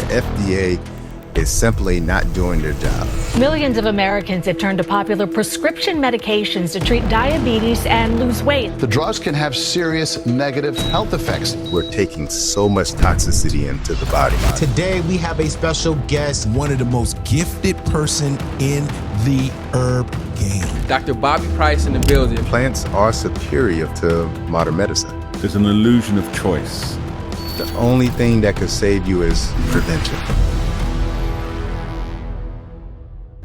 FDA is simply not doing their job. Millions of Americans have turned to popular prescription medications to treat diabetes and lose weight. The drugs can have serious negative health effects. We're taking so much toxicity into the body. Today, we have a special guest, one of the most gifted person in the herb game. Dr. Bobby Price in the building. Plants are superior to modern medicine. There's an illusion of choice. The only thing that could save you is prevention.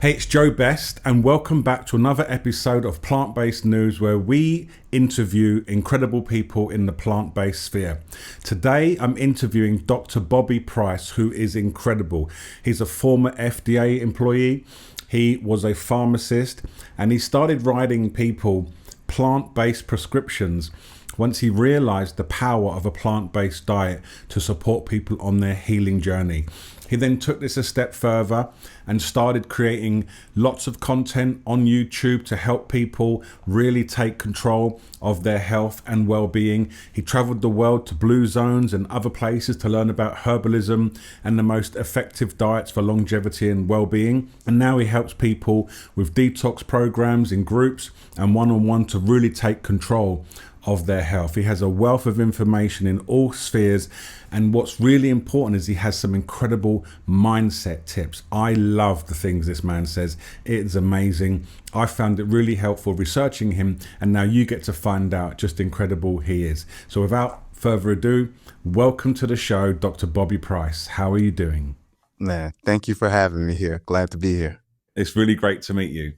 Hey, it's Joe Best, and welcome back to another episode of Plant-Based News, where we interview incredible people in the plant-based sphere. Today, I'm interviewing Dr. Bobby Price, who is incredible. He's a former FDA employee. He was a pharmacist, and he started writing people plant-based prescriptions once he realized the power of a plant-based diet to support people on their healing journey. He then took this a step further and started creating lots of content on YouTube to help people really take control of their health and well-being. He traveled the world to blue zones and other places to learn about herbalism and the most effective diets for longevity and well-being. And now he helps people with detox programs in groups and one-on-one to really take control of their health. He has a wealth of information in all spheres, and what's really important is he has some incredible mindset tips. I love the things this man says. It's amazing. I found it really helpful researching him, and now you get to find out just incredible he is. So without further ado, welcome to the show, Dr. Bobby Price. How are you doing? Man, thank you for having me here. Glad to be here. It's really great to meet you.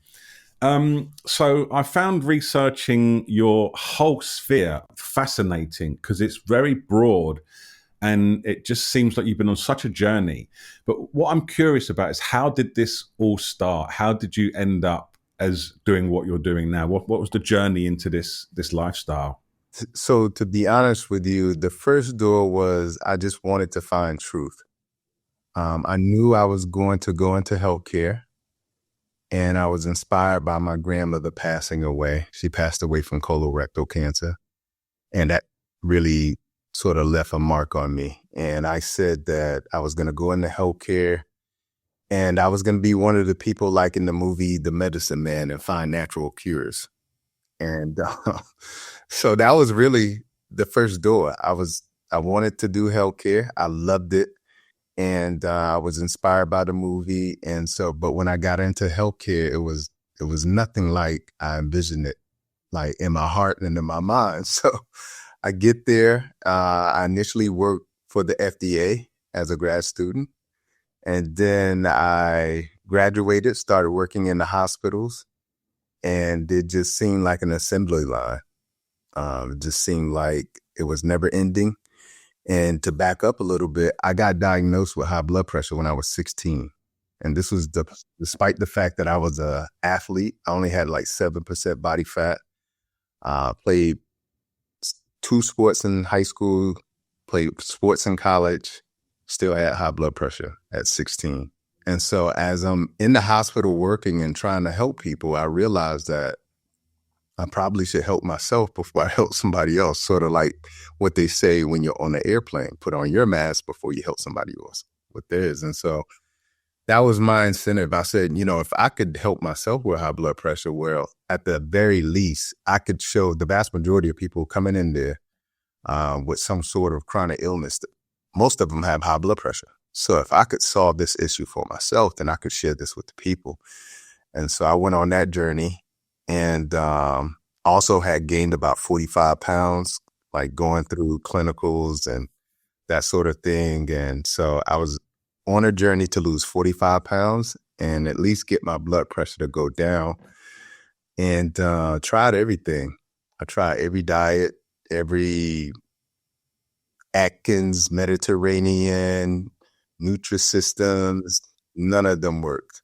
So I found researching your whole sphere fascinating because it's very broad and it just seems like you've been on such a journey. But what I'm curious about is, how did this all start? How did you end up as doing what you're doing now? What was the journey into this lifestyle? So to be honest with you, the first door was I just wanted to find truth. I knew I was going to go into healthcare. And I was inspired by my grandmother passing away. She passed away from colorectal cancer. And that really sort of left a mark on me. And I said that I was going to go into healthcare and I was going to be one of the people like in the movie The Medicine Man and find natural cures. And so that was really the first door. I wanted to do healthcare. I loved it. And I was inspired by the movie. And so, but when I got into healthcare, it was nothing like I envisioned it, like in my heart and in my mind. So I get there. I initially worked for the FDA as a grad student. And then I graduated, started working in the hospitals. And it just seemed like an assembly line. It just seemed like it was never ending. And to back up a little bit, I got diagnosed with high blood pressure when I was 16. And this was despite the fact that I was an athlete. I only had like 7% body fat. Played 2 sports in high school, played sports in college, still had high blood pressure at 16. And so as I'm in the hospital working and trying to help people, I realized that I probably should help myself before I help somebody else. Sort of like what they say when you're on an airplane, put on your mask before you help somebody else with theirs. And so that was my incentive. I said, if I could help myself with high blood pressure, well, at the very least, I could show the vast majority of people coming in there with some sort of chronic illness. Most of them have high blood pressure. So if I could solve this issue for myself, then I could share this with the people. And so I went on that journey. And also had gained about 45 pounds, like going through clinicals and that sort of thing. And so I was on a journey to lose 45 pounds and at least get my blood pressure to go down, and tried everything. I tried every diet, every Atkins, Mediterranean, Nutrisystems. None of them worked.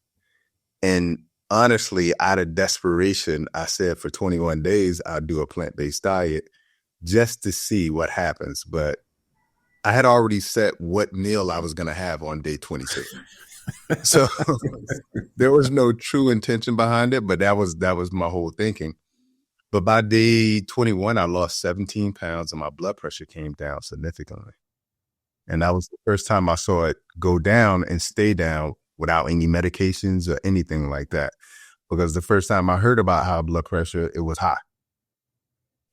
And honestly, out of desperation, I said for 21 days, I'll do a plant-based diet just to see what happens. But I had already set what meal I was going to have on day 22. So there was no true intention behind it, but that was my whole thinking. But by day 21, I lost 17 pounds and my blood pressure came down significantly. And that was the first time I saw it go down and stay down without any medications or anything like that. Because the first time I heard about high blood pressure, it was high.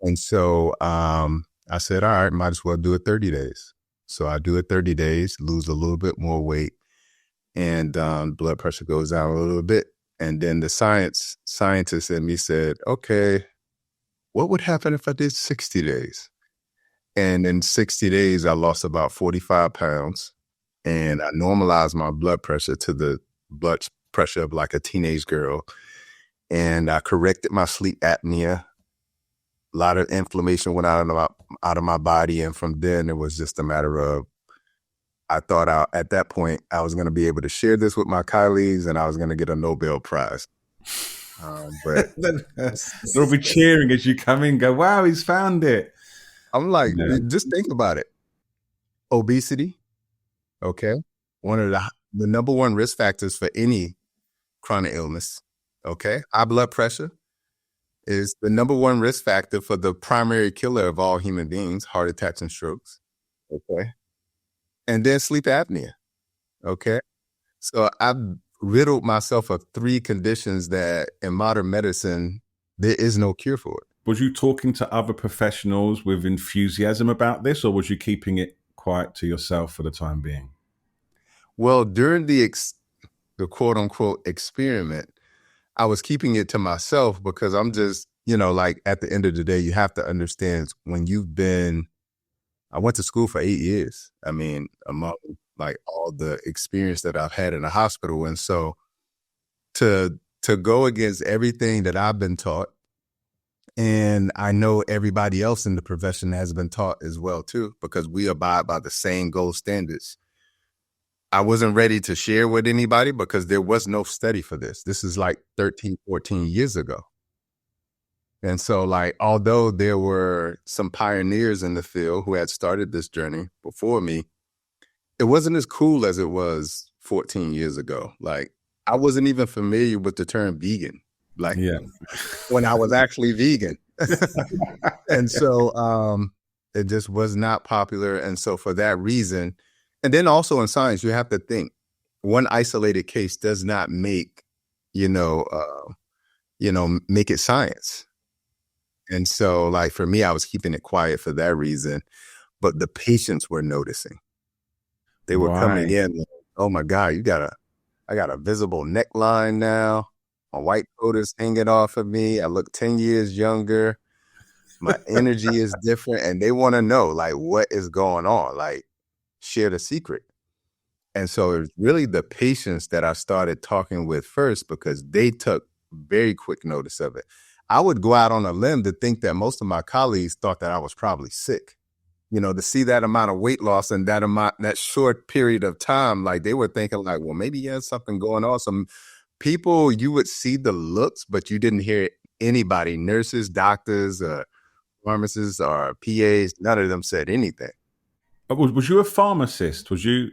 And so I said, all right, might as well do it 30 days. So I do it 30 days, lose a little bit more weight, and blood pressure goes down a little bit. And then the scientist in me said, okay, what would happen if I did 60 days? And in 60 days, I lost about 45 pounds, and I normalized my blood pressure to the blood pressure of like a teenage girl. And I corrected my sleep apnea. A lot of inflammation went out of my body. And from then, it was just a matter of, I thought at that point, I was going to be able to share this with my colleagues and I was going to get a Nobel Prize. But they'll be cheering as you come in and go, wow, he's found it. I'm like, just think about it. Obesity, okay? One of the number one risk factors for any chronic illness, okay? High blood pressure is the number one risk factor for the primary killer of all human beings, heart attacks and strokes, okay? And then sleep apnea, okay? So I've riddled myself of 3 conditions that in modern medicine, there is no cure for it. Was you talking to other professionals with enthusiasm about this, or was you keeping it quiet to yourself for the time being? Well, during the quote unquote experiment, I was keeping it to myself because I'm just, like at the end of the day, you have to understand when I went to school for 8 years. I mean, among like all the experience that I've had in the hospital. And so to go against everything that I've been taught, and I know everybody else in the profession has been taught as well too, because we abide by the same gold standards. I wasn't ready to share with anybody because there was no study for this. This is like 13, 14 years ago. And so like, although there were some pioneers in the field who had started this journey before me, it wasn't as cool as it was 14 years ago. Like I wasn't even familiar with the term vegan, like when I was actually vegan. And so it just was not popular. And so for that reason, and then also in science, you have to think one isolated case does not make, make it science. And so like for me, I was keeping it quiet for that reason, but the patients were noticing. They were coming in, like, oh my God, I got a visible neckline now. My white coat is hanging off of me. I look 10 years younger. My energy is different. And they want to know like what is going on, like share the secret. And so it was really the patients that I started talking with first because they took very quick notice of it. I would go out on a limb to think that most of my colleagues thought that I was probably sick. To see that amount of weight loss and that short period of time, like they were thinking like, well, maybe he has something going on. Some people, you would see the looks, but you didn't hear anybody, nurses, doctors, pharmacists, or PAs. None of them said anything. Was you a pharmacist? Yes. Was you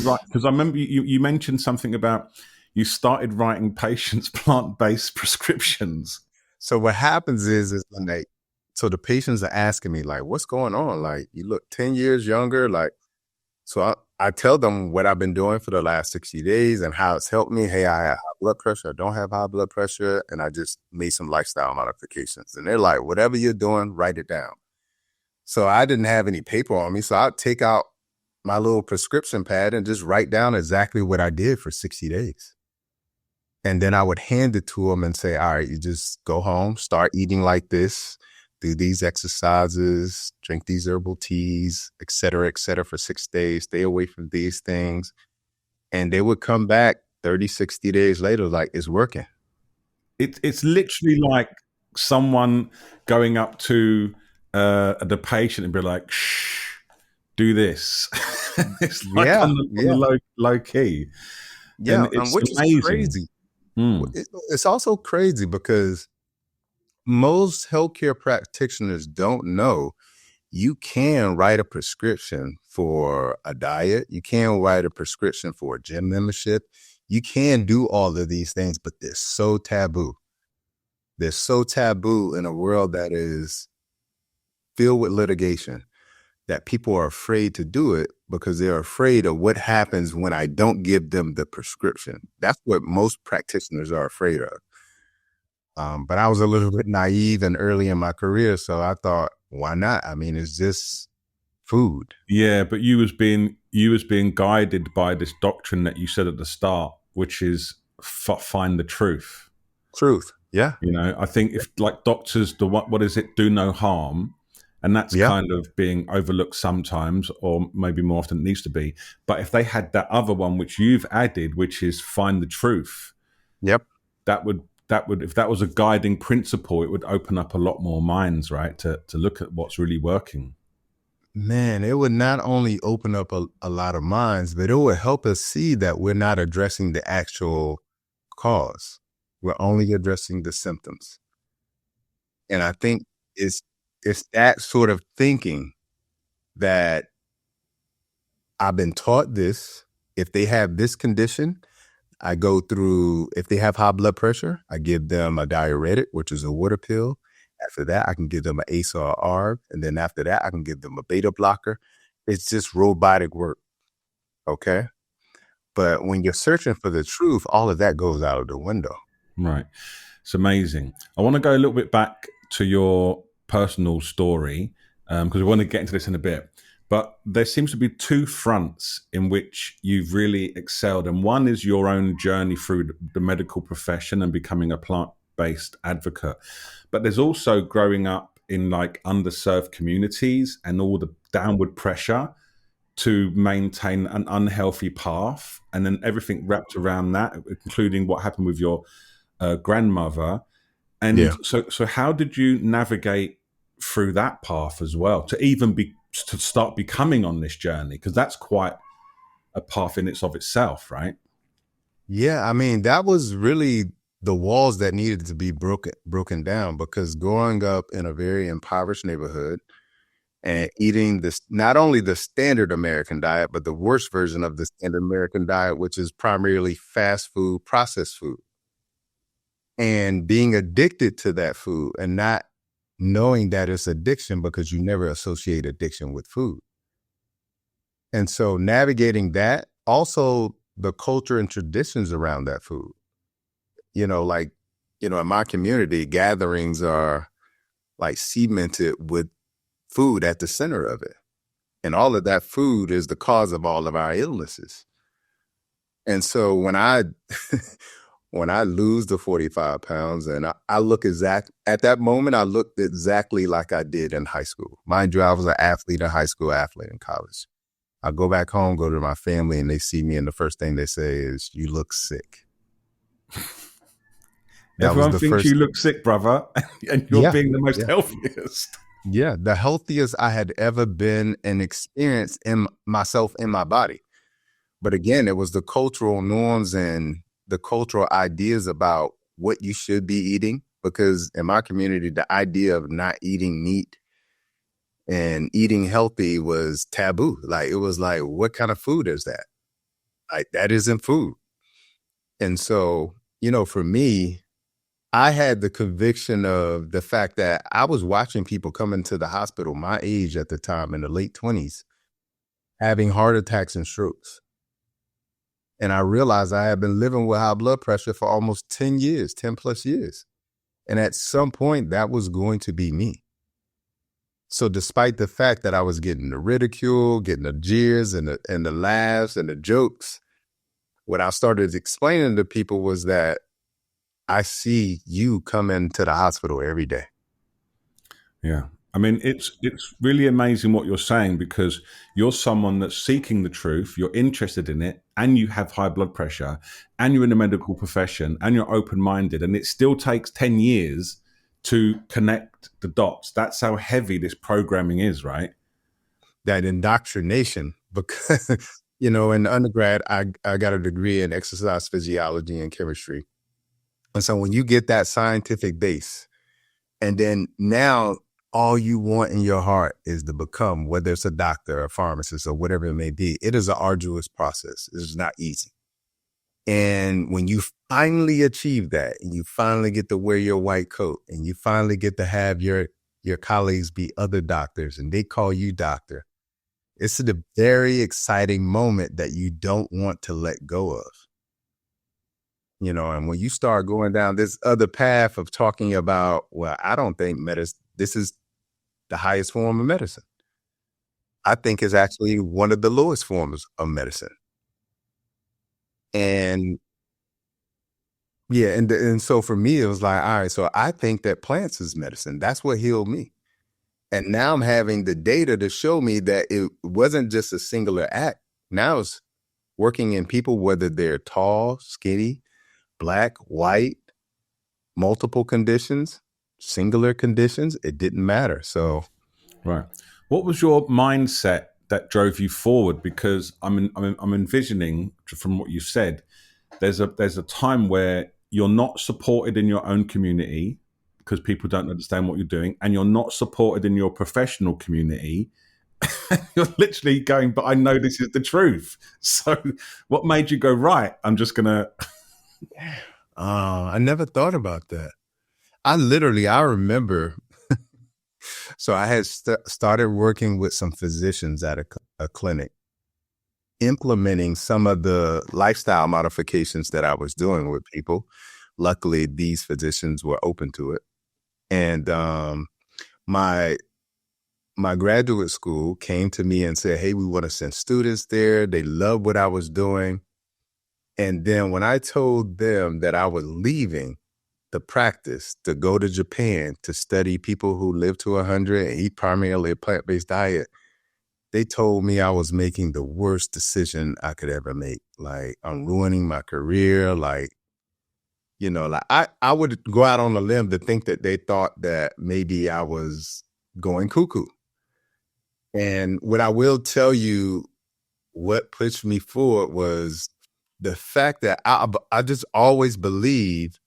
right? Because I remember you mentioned something about you started writing patients plant-based prescriptions. So what happens is like, so the patients are asking me like, what's going on? Like, you look 10 years younger. Like, so I tell them what I've been doing for the last 60 days and how it's helped me. Hey, I have high blood pressure. I don't have high blood pressure. And I just made some lifestyle modifications. And they're like, whatever you're doing, write it down. So I didn't have any paper on me. So I'd take out my little prescription pad and just write down exactly what I did for 60 days. And then I would hand it to them and say, all right, you just go home, start eating like this, do these exercises, drink these herbal teas, et cetera, for 6 days, stay away from these things. And they would come back 30, 60 days later, like it's working. It's literally like someone going up to the patient and be like, shh, do this. It's like on the low key. Yeah, and which amazing. Is crazy. It's also crazy because most healthcare practitioners don't know you can write a prescription for a diet. You can write a prescription for a gym membership. You can do all of these things, but they're so taboo. They're so taboo in a world that is filled with litigation. that people are afraid to do it because they're afraid of what happens when I don't give them the prescription. That's what most practitioners are afraid of. But I was a little bit naive and early in my career, so I thought, why not? I mean, it's just food. Yeah, but you was being guided by this doctrine that you said at the start, which is find the truth. Truth. Yeah. You know, I think if like doctors, what is it? Do no harm. And that's Yeah. kind of being overlooked sometimes, or maybe more often it needs to be. But if they had that other one, which you've added, which is find the truth. Yep. That would, if that was a guiding principle, it would open up a lot more minds, right? To look at what's really working. Man, it would not only open up a lot of minds, but it would help us see that we're not addressing the actual cause. We're only addressing the symptoms. And I think it's that sort of thinking that I've been taught this. If they have this condition, I go through, if they have high blood pressure, I give them a diuretic, which is a water pill. After that, I can give them an ACE or a ARB. And then after that, I can give them a beta blocker. It's just robotic work. Okay. But when you're searching for the truth, all of that goes out of the window. Right. It's amazing. I want to go a little bit back to your personal story because we want to get into this in a bit. But there seems to be two fronts in which you've really excelled. And one is your own journey through the medical profession and becoming a plant-based advocate. But there's also growing up in like underserved communities and all the downward pressure to maintain an unhealthy path. And then everything wrapped around that, including what happened with your grandmother. And so how did you navigate through that path as well to start becoming on this journey? Because that's quite a path in itself, right? Yeah, I mean, that was really the walls that needed to be broken down, because growing up in a very impoverished neighborhood and eating this, not only the standard American diet, but the worst version of the standard American diet, which is primarily fast food, processed food, and being addicted to that food and not knowing that it's addiction because you never associate addiction with food. And so navigating that, also the culture and traditions around that food, in my community, gatherings are like cemented with food at the center of it. And all of that food is the cause of all of our illnesses. And so when I lose the 45 pounds and I look at that moment, I looked exactly like I did in high school. Mind you, I was an athlete in high school, athlete in college. I go back home, go to my family, and they see me, and the first thing they say is, "You look sick." Everyone thinks you look sick, brother, and you're being the most healthiest. Yeah, the healthiest I had ever been and experienced in myself, in my body. But again, it was the cultural norms and the cultural ideas about what you should be eating, because in my community, the idea of not eating meat and eating healthy was taboo. Like, it was like, what kind of food is that? Like, that isn't food. And so, for me, I had the conviction of the fact that I was watching people come into the hospital, my age at the time, in the late 20s, having heart attacks and strokes. And I realized I had been living with high blood pressure for almost 10 plus years. And at some point, that was going to be me. So despite the fact that I was getting the ridicule, getting the jeers and the laughs and the jokes, what I started explaining to people was that I see you come into the hospital every day. Yeah. I mean, it's really amazing what you're saying, because you're someone that's seeking the truth, you're interested in it, and you have high blood pressure, and you're in the medical profession, and you're open-minded, and it still takes 10 years to connect the dots. That's how heavy this programming is, right? That indoctrination, because, in undergrad, I got a degree in exercise physiology and chemistry. And so when you get that scientific base, and then now all you want in your heart is to become, whether it's a doctor, a pharmacist, or whatever it may be, it is an arduous process. It is not easy. And when you finally achieve that, and you finally get to wear your white coat, and you finally get to have your colleagues be other doctors, and they call you doctor, It's the very exciting moment that you don't want to let go of. You know, and when you start going down this other path of talking about, well, I don't think this is the highest form of medicine. I think it's actually one of the lowest forms of medicine. And yeah, and so for me, it was like, all right, so I think that plants is medicine. That's what healed me. And now I'm having the data to show me that it wasn't just a singular act. Now it's working in people, whether they're tall, skinny, black, white, multiple conditions, singular conditions, it didn't matter. So, right. What was your mindset that drove you forward? Because I'm envisioning from what you said, there's a time where you're not supported in your own community because people don't understand what you're doing, and you're not supported in your professional community. You're literally going, but I know this is the truth. So what made you go, right, I'm just gonna I never thought about that. I remember, so I had started working with some physicians at a clinic, implementing some of the lifestyle modifications that I was doing with people. Luckily, these physicians were open to it. And my graduate school came to me and said, hey, we want to send students there. They loved what I was doing. And then when I told them that I was leaving the practice to go to Japan to study people who live to 100 and eat primarily a plant-based diet, they told me I was making the worst decision I could ever make. Like, I'm ruining my career. Like, you know, like I would go out on a limb to think that they thought that maybe I was going cuckoo. And what I will tell you, what pushed me forward was the fact that I just always believe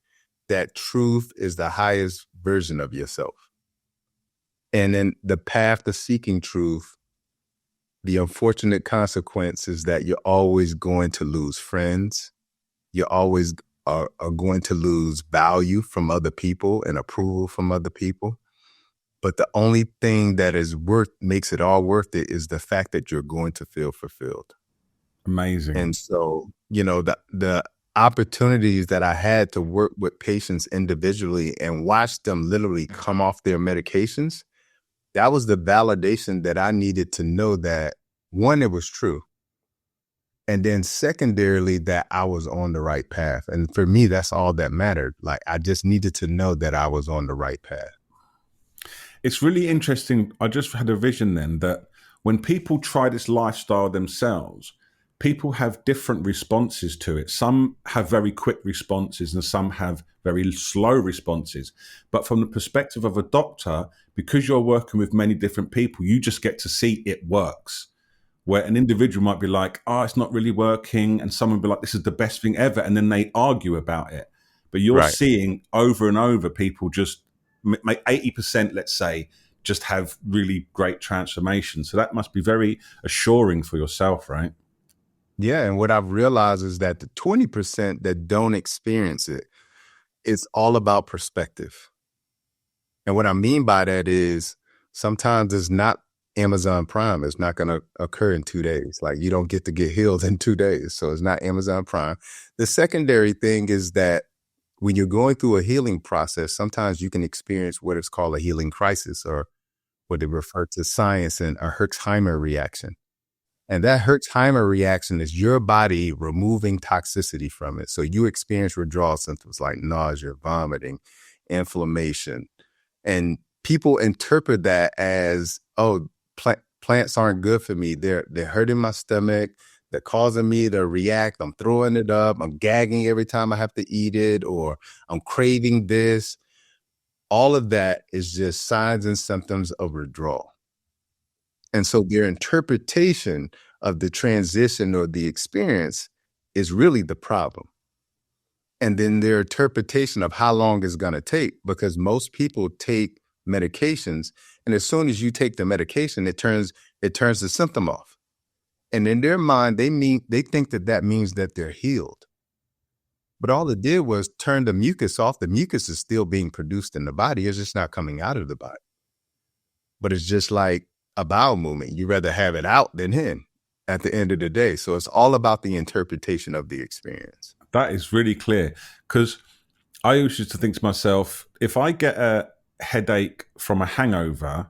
that truth is the highest version of yourself. And then the path to seeking truth, the unfortunate consequence is that you're always going to lose friends. You always are going to lose value from other people and approval from other people. But the only thing that makes it all worth it is the fact that you're going to feel fulfilled. Amazing. And so, you know, the opportunities that I had to work with patients individually and watch them literally come off their medications, that was the validation that I needed to know that, one, it was true. And then secondarily, that I was on the right path. And for me, that's all that mattered. Like, I just needed to know that I was on the right path. It's really interesting. I just had a vision then that when people try this lifestyle themselves, people have different responses to it. Some have very quick responses and some have very slow responses. But from the perspective of a doctor, because you're working with many different people, you just get to see it works. Where an individual might be like, oh, it's not really working. And someone will be like, this is the best thing ever. And then they argue about it. But you're seeing over and over people just make 80%, let's say, just have really great transformation. So that must be very assuring for yourself, right? Yeah. And what I've realized is that the 20% that don't experience it, it's all about perspective. And what I mean by that is sometimes it's not Amazon Prime. It's not going to occur in 2 days. Like, you don't get to get healed in 2 days. So it's not Amazon Prime. The secondary thing is that when you're going through a healing process, sometimes you can experience what is called a healing crisis, or what they refer to science and a Herxheimer reaction. And that Herxheimer reaction is your body removing toxicity from it. So you experience withdrawal symptoms like nausea, vomiting, inflammation. And people interpret that as, oh, plants aren't good for me. They're hurting my stomach. They're causing me to react. I'm throwing it up. I'm gagging every time I have to eat it, or I'm craving this. All of that is just signs and symptoms of withdrawal. And so their interpretation of the transition or the experience is really the problem. And then their interpretation of how long it's going to take, because most people take medications, and as soon as you take the medication, it turns the symptom off. And in their mind, they think that means that they're healed. But all it did was turn the mucus off. The mucus is still being produced in the body. It's just not coming out of the body. But it's just like a bowel movement. You'd rather have it out than in at the end of the day. So it's all about the interpretation of the experience. That is really clear, because I always used to think to myself, if I get a headache from a hangover,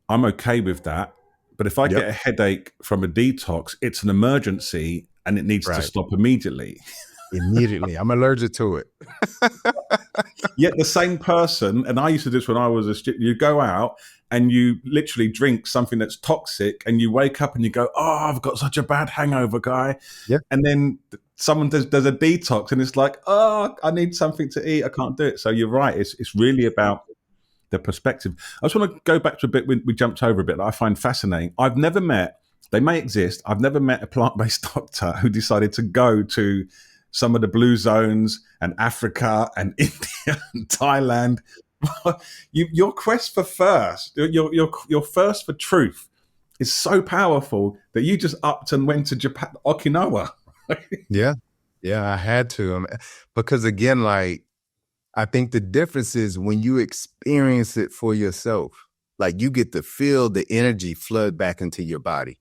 I'm okay with that. But if I Yep. get a headache from a detox, it's an emergency and it needs to Right. stop immediately. Immediately. I'm allergic to it. Yet the same person, and I used to do this when I was you go out and you literally drink something that's toxic and you wake up and you go, oh, I've got such a bad hangover, guy. Yeah. And then someone does a detox and it's like, oh, I need something to eat. I can't do it. So you're right. It's really about the perspective. I just want to go back to a bit we jumped over a bit that I find fascinating. I've never met, they may exist, I've never met a plant-based doctor who decided to go to some of the blue zones and Africa and India and Thailand. Your quest for first, your thirst for truth is so powerful that you just upped and went to Japan, Okinawa. Yeah. Yeah, I had to. Because again, like, I think the difference is when you experience it for yourself, like you get to feel the energy flood back into your body.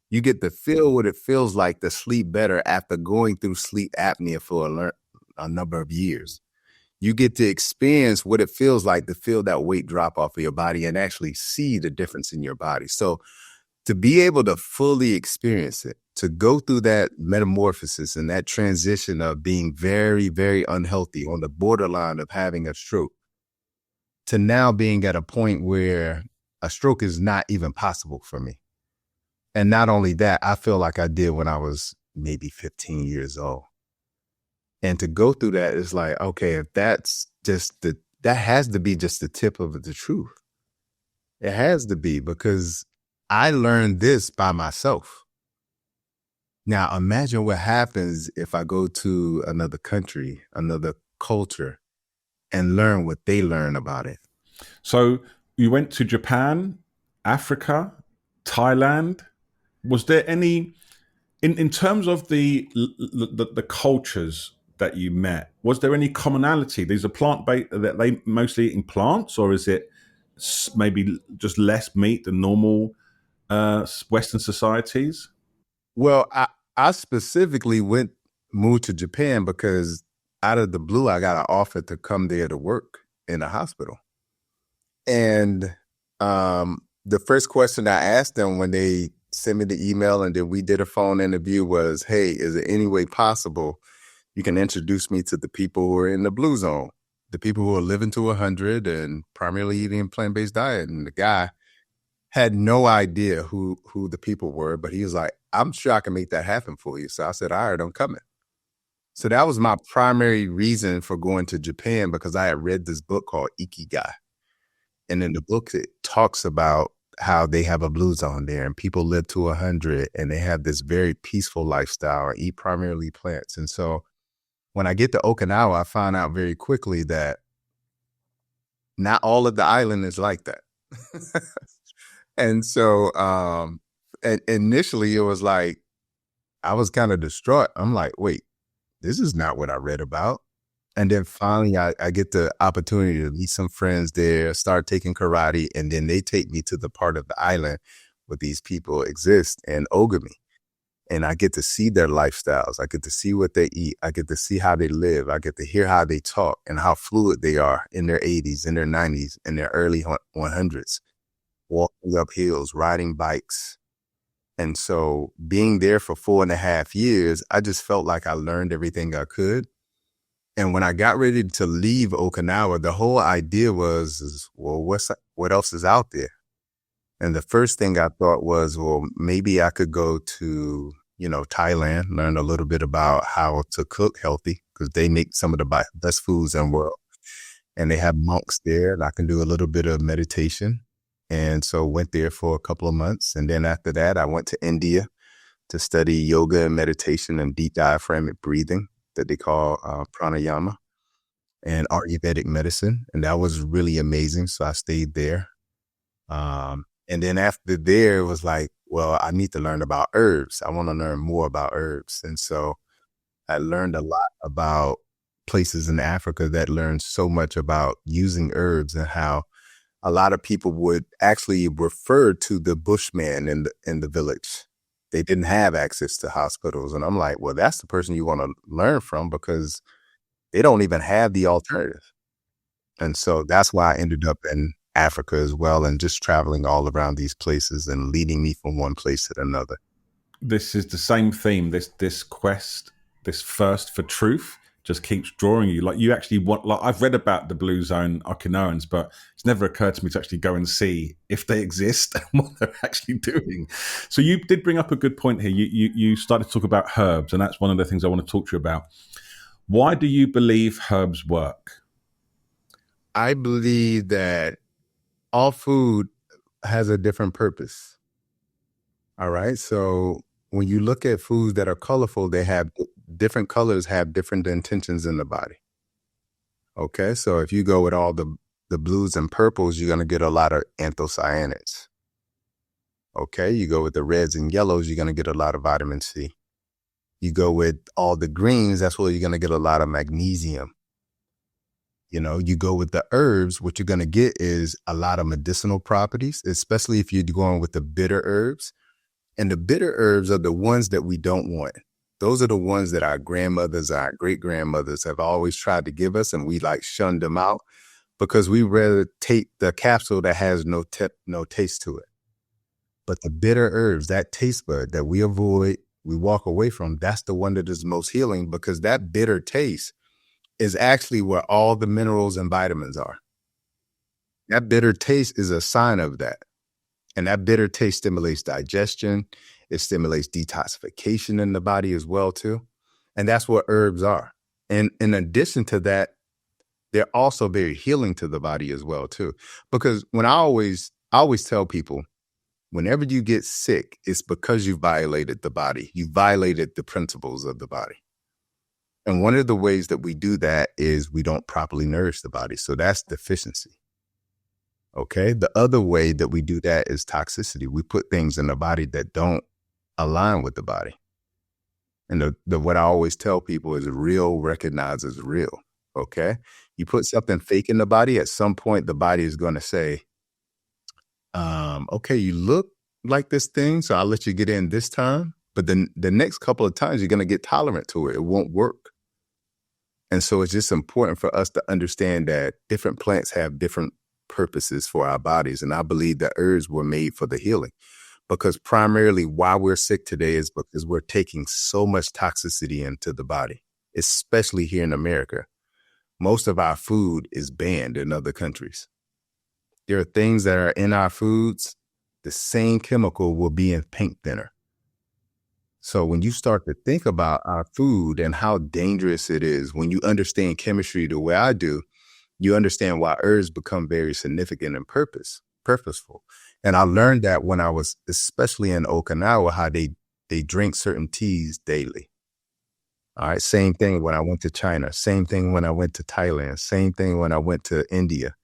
You get to feel what it feels like to sleep better after going through sleep apnea for a number of years. You get to experience what it feels like to feel that weight drop off of your body and actually see the difference in your body. So to be able to fully experience it, to go through that metamorphosis and that transition of being very, very unhealthy on the borderline of having a stroke, to now being at a point where a stroke is not even possible for me. And not only that, I feel like I did when I was maybe 15 years old. And to go through that is like, okay, if that's just that has to be just the tip of the truth. It has to be, because I learned this by myself. Now, imagine what happens if I go to another country, another culture, and learn what they learn about it. So you went to Japan, Africa, Thailand. Was there any, in terms of the cultures that you met, was there any commonality? These are plant-based, that they mostly eating plants, or is it maybe just less meat than normal Western societies? Well, I specifically moved to Japan because out of the blue, I got an offer to come there to work in a hospital. And the first question I asked them when they sent me the email and then we did a phone interview was, hey, is there any way possible you can introduce me to the people who are in the blue zone, the people who are living to 100 and primarily eating a plant-based diet? And the guy had no idea who the people were, but he was like, I'm sure I can make that happen for you. So I said, all right, I'm coming. So that was my primary reason for going to Japan, because I had read this book called Ikigai. And in the book, it talks about how they have a blue zone there and people live to 100 and they have this very peaceful lifestyle and eat primarily plants. And so when I get to Okinawa, I found out very quickly that not all of the island is like that. And so initially it was like, I was kind of distraught. I'm like, wait, this is not what I read about. And then finally I get the opportunity to meet some friends there, start taking karate, and then they take me to the part of the island where these people exist and ogami. And I get to see their lifestyles. I get to see what they eat. I get to see how they live. I get to hear how they talk and how fluid they are in their 80s, in their 90s, in their early 100s, walking up hills, riding bikes. And so being there for 4.5 years, I just felt like I learned everything I could. And when I got ready to leave Okinawa, the whole idea was, well, what else is out there? And the first thing I thought was, well, maybe I could go to, Thailand, learn a little bit about how to cook healthy, because they make some of the best foods in the world. And they have monks there, and I can do a little bit of meditation. And so went there for a couple of months. And then after that, I went to India to study yoga and meditation and deep diaphragmatic breathing that they call pranayama, and Ayurvedic medicine. And that was really amazing. So I stayed there. And then after there, it was like, well, I need to learn about herbs. I want to learn more about herbs. And so I learned a lot about places in Africa that learn so much about using herbs and how a lot of people would actually refer to the bushman in the village. They didn't have access to hospitals. And I'm like, well, that's the person you want to learn from, because they don't even have the alternative. And so that's why I ended up in Africa as well, and just traveling all around these places and leading me from one place to another. This is the same theme. This quest, this thirst for truth, just keeps drawing you. Like, you actually want. Like, I've read about the Blue Zone Okinawan's, but it's never occurred to me to actually go and see if they exist and what they're actually doing. So you did bring up a good point here. You started to talk about herbs, and that's one of the things I want to talk to you about. Why do you believe herbs work? I believe that all food has a different purpose. All right. So when you look at foods that are colorful, they have different colors, have different intentions in the body. Okay. So if you go with all the blues and purples, you're going to get a lot of anthocyanins. Okay. You go with the reds and yellows, you're going to get a lot of vitamin C. You go with all the greens, that's where you're going to get a lot of magnesium. You know, you go with the herbs, what you're going to get is a lot of medicinal properties, especially if you're going with the bitter herbs. And the bitter herbs are the ones that we don't want. Those are the ones that our grandmothers, our great-grandmothers have always tried to give us, and we like shunned them out because we rather take the capsule that has no taste to it. But the bitter herbs, that taste bud that we avoid, we walk away from, that's the one that is most healing, because that bitter taste is actually where all the minerals and vitamins are. That bitter taste is a sign of that. And that bitter taste stimulates digestion. It stimulates detoxification in the body as well, too. And that's what herbs are. And in addition to that, they're also very healing to the body as well, too. Because when I always tell people, whenever you get sick, it's because you violated the body. You violated the principles of the body. And one of the ways that we do that is we don't properly nourish the body. So that's deficiency. Okay. The other way that we do that is toxicity. We put things in the body that don't align with the body. And what I always tell people is real recognizes real. Okay. You put something fake in the body, at some point, the body is going to say, okay, you look like this thing, so I'll let you get in this time. But then the next couple of times, you're going to get tolerant to it. It won't work. And so it's just important for us to understand that different plants have different purposes for our bodies. And I believe that herbs were made for the healing, because primarily why we're sick today is because we're taking so much toxicity into the body, especially here in America. Most of our food is banned in other countries. There are things that are in our foods, the same chemical will be in paint thinner. So when you start to think about our food and how dangerous it is, when you understand chemistry the way I do, you understand why herbs become very significant and purposeful. And I learned that when I was, especially in Okinawa, how they drink certain teas daily. All right. Same thing when I went to China. Same thing when I went to Thailand. Same thing when I went to India.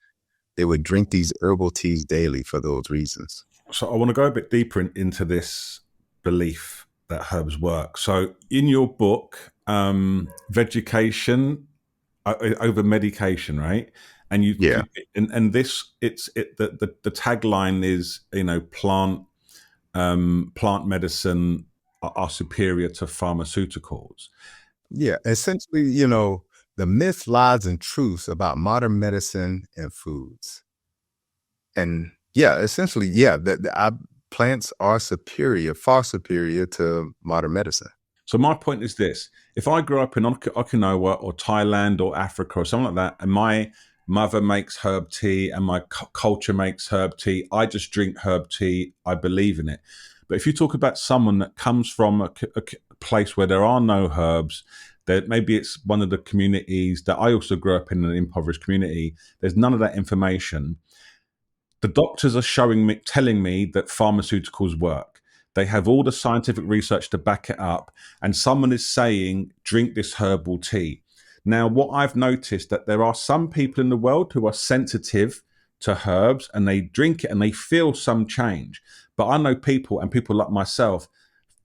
They would drink these herbal teas daily for those reasons. So I want to go a bit deeper into this belief that herbs work. So in your book, Vegetation over medication, right? And the tagline is, plant medicine are superior to pharmaceuticals. Yeah, essentially, the myth, lies, and truths about modern medicine and foods. And yeah, essentially, our plants are far superior to modern medicine. So my point is this: if I grew up in Okinawa or Thailand or Africa or something like that, and my mother makes herb tea and my culture makes herb tea, I just drink herb tea, I believe in it. But if you talk about someone that comes from a place where there are no herbs, that maybe it's one of the communities that I also grew up in, an impoverished community, there's none of that information. The doctors are telling me that pharmaceuticals work. They have all the scientific research to back it up. And someone is saying, drink this herbal tea. Now, what I've noticed that there are some people in the world who are sensitive to herbs and they drink it and they feel some change. But I know people like myself,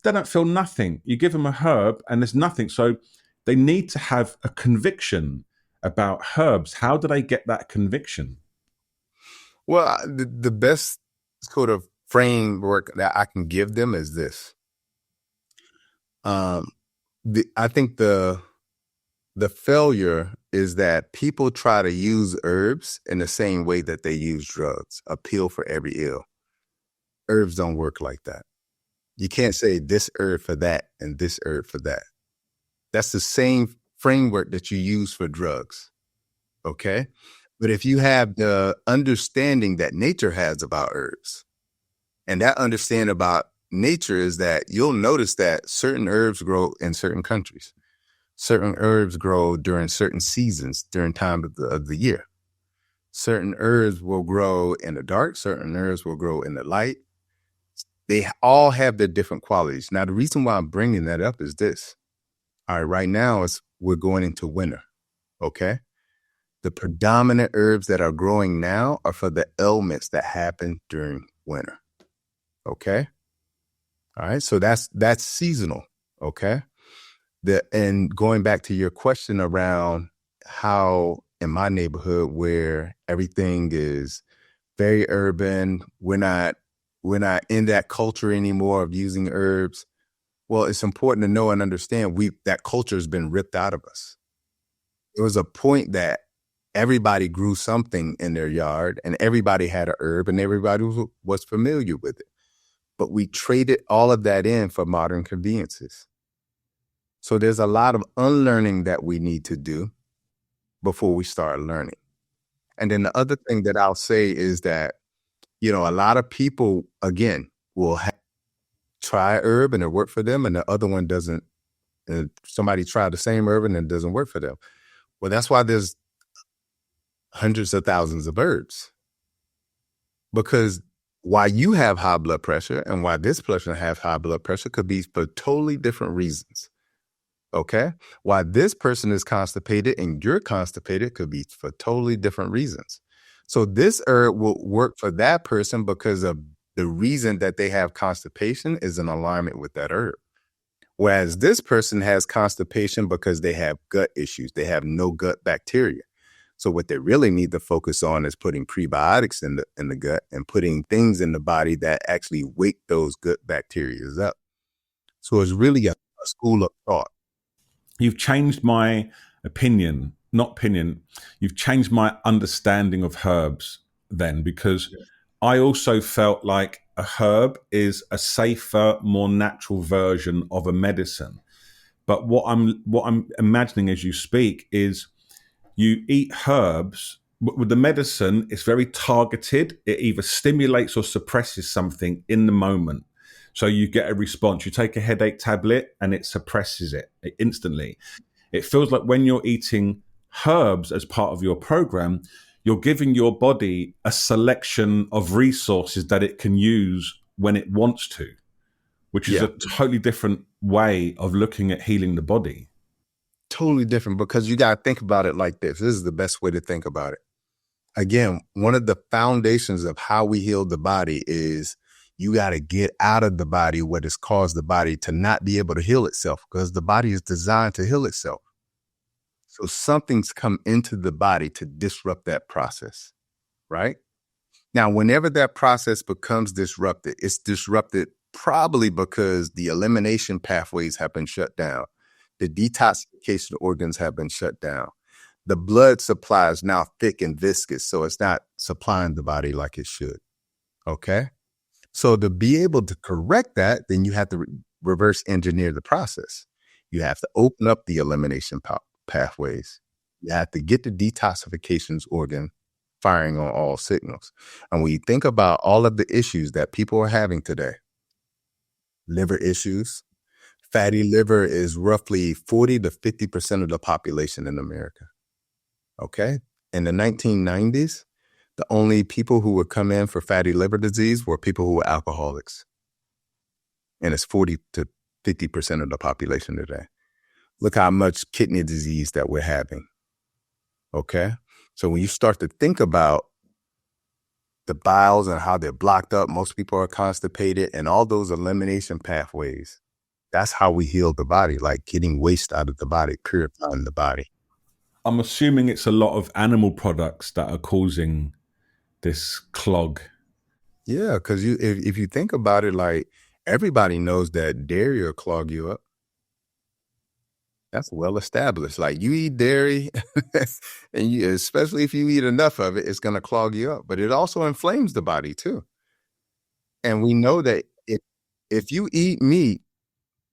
they don't feel nothing. You give them a herb and there's nothing. So they need to have a conviction about herbs. How do they get that conviction? Well, the best sort of framework that I can give them is this. I think the failure is that people try to use herbs in the same way that they use drugs, a pill for every ill. Herbs don't work like that. You can't say this herb for that and this herb for that. That's the same framework that you use for drugs. Okay. But if you have the understanding that nature has about herbs, and that understanding about nature is that you'll notice that certain herbs grow in certain countries. Certain herbs grow during certain seasons, during time of the year. Certain herbs will grow in the dark. Certain herbs will grow in the light. They all have their different qualities. Now, the reason why I'm bringing that up is this. All right, right now we're going into winter, okay? The predominant herbs that are growing now are for the ailments that happen during winter, okay? All right, so that's seasonal, okay? And going back to your question around how in my neighborhood where everything is very urban, we're not in that culture anymore of using herbs. Well, it's important to know and understand that culture has been ripped out of us. There was a point that everybody grew something in their yard and everybody had a herb and everybody was familiar with it. But we traded all of that in for modern conveniences. So there's a lot of unlearning that we need to do before we start learning. And then the other thing that I'll say is that, a lot of people, again, will try a herb and it worked for them and the other one doesn't. Somebody tried the same herb and it doesn't work for them. Well, that's why there's hundreds of thousands of herbs. Because why you have high blood pressure and why this person has high blood pressure could be for totally different reasons. Okay? Why this person is constipated and you're constipated could be for totally different reasons. So this herb will work for that person because of the reason that they have constipation is in alignment with that herb. Whereas this person has constipation because they have gut issues. They have no gut bacteria. So what they really need to focus on is putting prebiotics in the gut and putting things in the body that actually wake those gut bacteria up. So it's really a school of thought. You've changed my you've changed my understanding of herbs then, because I also felt like a herb is a safer, more natural version of a medicine. But what I'm imagining as you speak is you eat herbs. With the medicine, it's very targeted. It either stimulates or suppresses something in the moment. So you get a response. You take a headache tablet and it suppresses it instantly. It feels like when you're eating herbs as part of your program, you're giving your body a selection of resources that it can use when it wants to, which is a totally different way of looking at healing the body. Totally different, because you got to think about it like this. This is the best way to think about it. Again, one of the foundations of how we heal the body is you got to get out of the body what has caused the body to not be able to heal itself, because the body is designed to heal itself. So something's come into the body to disrupt that process, right? Now, whenever that process becomes disrupted, it's disrupted probably because the elimination pathways have been shut down. The detoxification organs have been shut down. The blood supply is now thick and viscous, so it's not supplying the body like it should. Okay? So to be able to correct that, then you have to reverse engineer the process. You have to open up the elimination pathways. You have to get the detoxification organ firing on all signals. And when you think about all of the issues that people are having today, liver issues, fatty liver is roughly 40 to 50% of the population in America. Okay? In the 1990s, the only people who would come in for fatty liver disease were people who were alcoholics. And it's 40 to 50% of the population today. Look how much kidney disease that we're having. Okay? So when you start to think about the bowels and how they're blocked up, most people are constipated, and all those elimination pathways, that's how we heal the body, like getting waste out of the body, purifying the body. I'm assuming it's a lot of animal products that are causing this clog. Yeah, because if you think about it, like everybody knows that dairy will clog you up. That's well established. Like you eat dairy, and especially if you eat enough of it, it's going to clog you up. But it also inflames the body too. And we know that if you eat meat,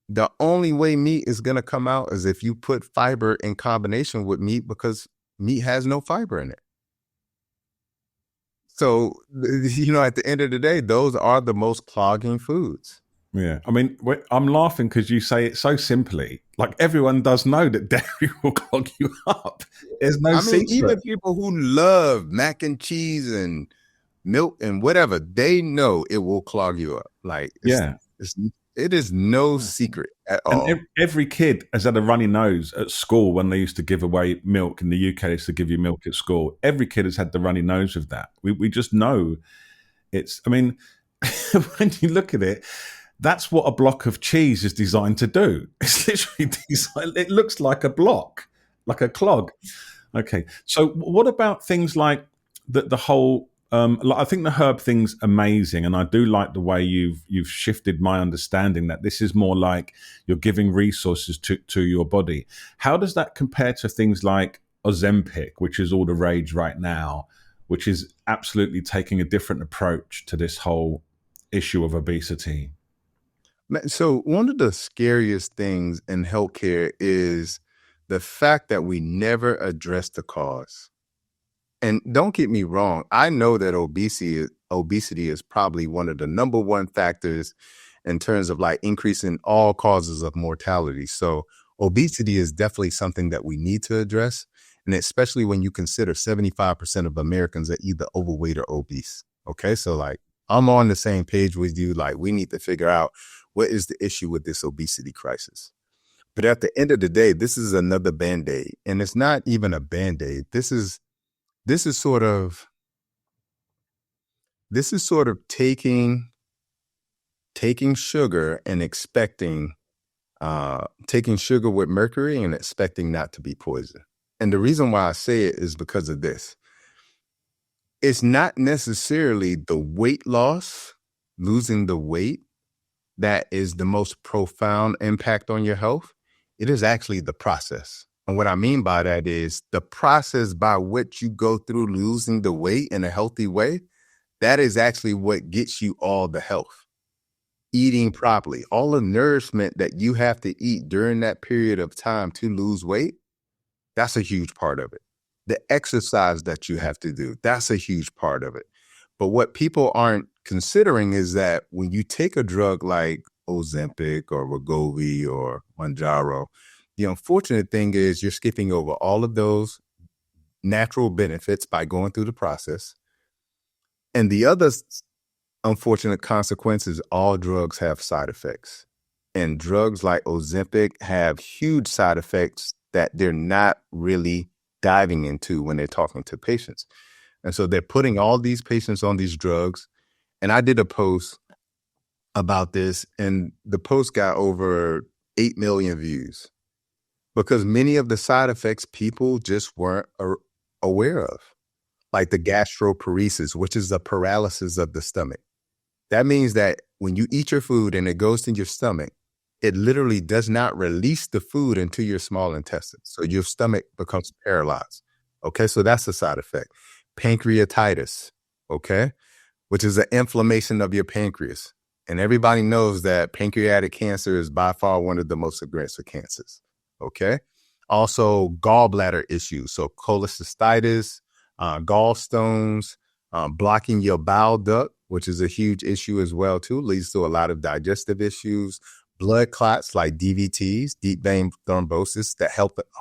the only way meat is going to come out is if you put fiber in combination with meat, because meat has no fiber in it. So, at the end of the day, those are the most clogging foods. Yeah. I mean, I'm laughing because you say it so simply. Like everyone does know that dairy will clog you up. There's no secret. Even people who love mac and cheese and milk and whatever, they know it will clog you up. Like, it is no secret at all. And every kid has had a runny nose at school when they used to give away milk. In the UK, they used to give you milk at school. Every kid has had the runny nose with that. We just know it's, I mean, when you look at it, that's what a block of cheese is designed to do. It's literally designed, it looks like a block, like a clog. Okay. So what about things like the whole, I think the herb thing's amazing, and I do like the way you've shifted my understanding that this is more like you're giving resources to your body. How does that compare to things like Ozempic, which is all the rage right now, which is absolutely taking a different approach to this whole issue of obesity? So one of the scariest things in healthcare is the fact that we never address the cause. And don't get me wrong, I know that obesity is probably one of the number one factors in terms of like increasing all causes of mortality. So obesity is definitely something that we need to address. And especially when you consider 75% of Americans are either overweight or obese. Okay, so like I'm on the same page with you. Like we need to figure out what is the issue with this obesity crisis. But at the end of the day, this is another Band-Aid. And it's not even a Band-Aid. This is sort of taking sugar and expecting taking sugar with mercury and expecting not to be poison. And the reason why I say it is because of this. It's not necessarily the weight loss, losing the weight, that is the most profound impact on your health. It is actually the process. And what I mean by that is the process by which you go through losing the weight in a healthy way. That is actually what gets you all the health. Eating properly, all the nourishment that you have to eat during that period of time to lose weight, that's a huge part of it. The exercise that you have to do, that's a huge part of it. But what people aren't considering is that when you take a drug like Ozempic or Wegovy or Mounjaro, the unfortunate thing is you're skipping over all of those natural benefits by going through the process. And the other unfortunate consequence is all drugs have side effects. And drugs like Ozempic have huge side effects that they're not really diving into when they're talking to patients. And so they're putting all these patients on these drugs. And I did a post about this, and the post got over 8 million views because many of the side effects people just weren't aware of, like the gastroparesis, which is the paralysis of the stomach. That means that when you eat your food and it goes to your stomach, it literally does not release the food into your small intestine. So your stomach becomes paralyzed. Okay, so that's a side effect. Pancreatitis, okay, which is an inflammation of your pancreas. And everybody knows that pancreatic cancer is by far one of the most aggressive cancers, okay? Also, gallbladder issues, so cholecystitis, gallstones, blocking your bile duct, which is a huge issue as well, too, leads to a lot of digestive issues, blood clots like DVTs, deep vein thrombosis, that